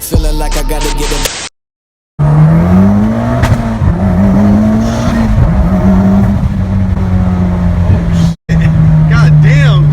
Feeling like I gotta get it. God damn!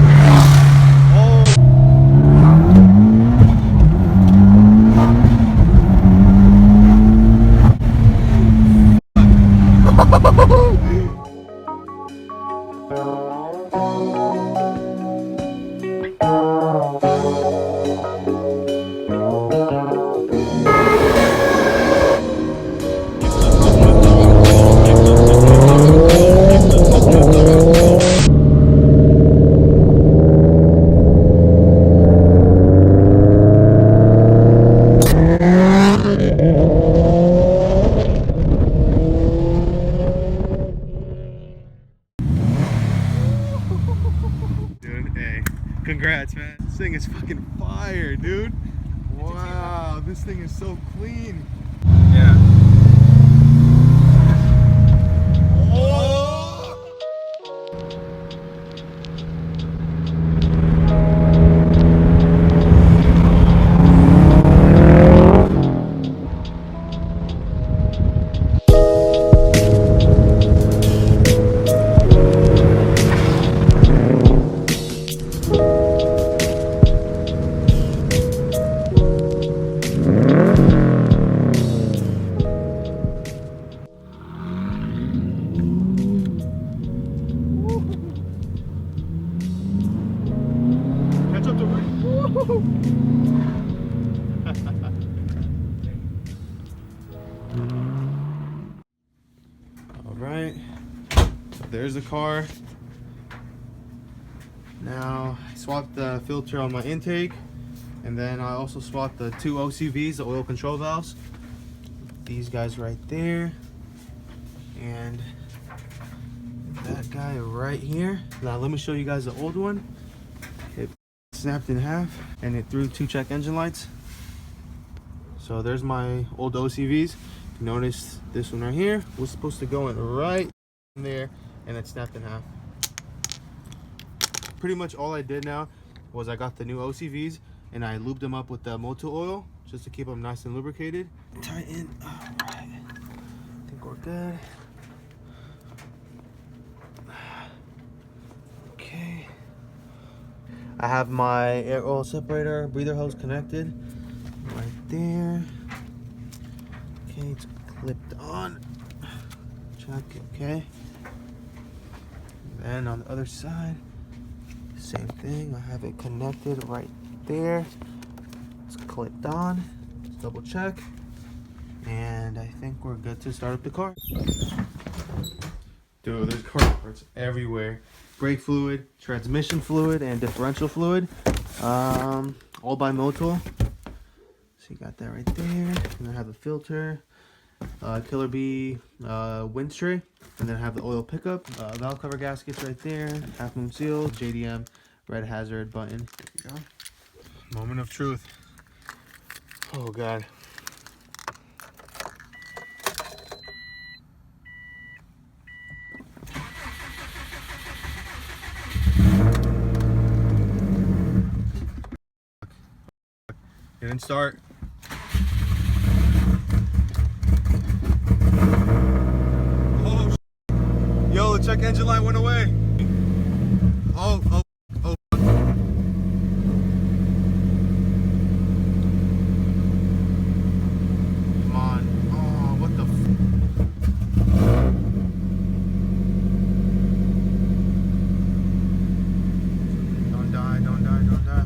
Congrats, man. This thing is fucking fire, dude. Wow, this thing is so clean. Yeah. Oh! Alright, so there's the car. Now I swapped the filter on my intake, and then I also swapped the two OCVs, the oil control valves. These guys right there, and that guy right here. Now let me show you guys the old one. It snapped in half and it threw two check engine lights. So there's my old OCVs. Notice this one right here was supposed to go in right in there, and it snapped in half. Pretty much all I did now was I got the new OCVs and I lubed them up with the motor oil just to keep them nice and lubricated. Tighten. All right, I think we're good. Okay, I have my air oil separator breather hose connected right there. Okay, it's clipped on. Check, okay. And then on the other side, same thing. I have it connected right there. It's clipped on. Let's double check. And I think we're good to start up the car. Dude, there's car parts everywhere. Brake fluid, transmission fluid, and differential fluid. All by Motul. So you got that right there. And I have a filter, Killer Bee winch tray, and then I have the oil pickup, valve cover gaskets right there, half moon seal, JDM red hazard button. There you go. Moment of truth. Oh god. Didn't start. Oh, yo, the check engine light went away. Oh. Come on. Oh, what the Don't die, don't die, don't die.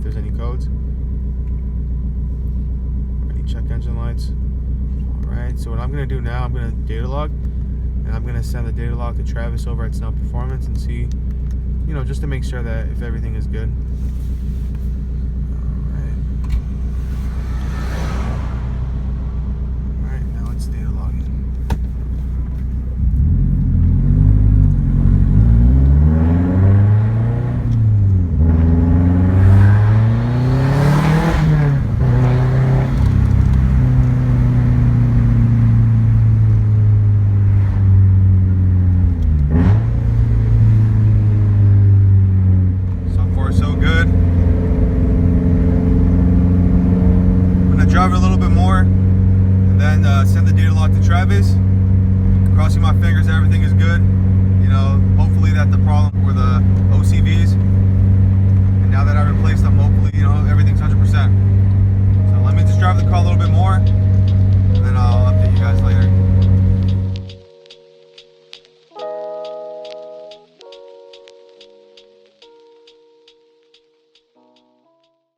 there's any codes. Ready, check engine lights. Alright, so what I'm going to do now, I'm going to data log. And I'm going to send the data log to Travis over at Snell Performance and see, you know, just to make sure that if everything is good. Alright, now it's data logging. Drive it a little bit more and then send the data log to Travis. Crossing my fingers everything is good. You know, hopefully that the problem where the OC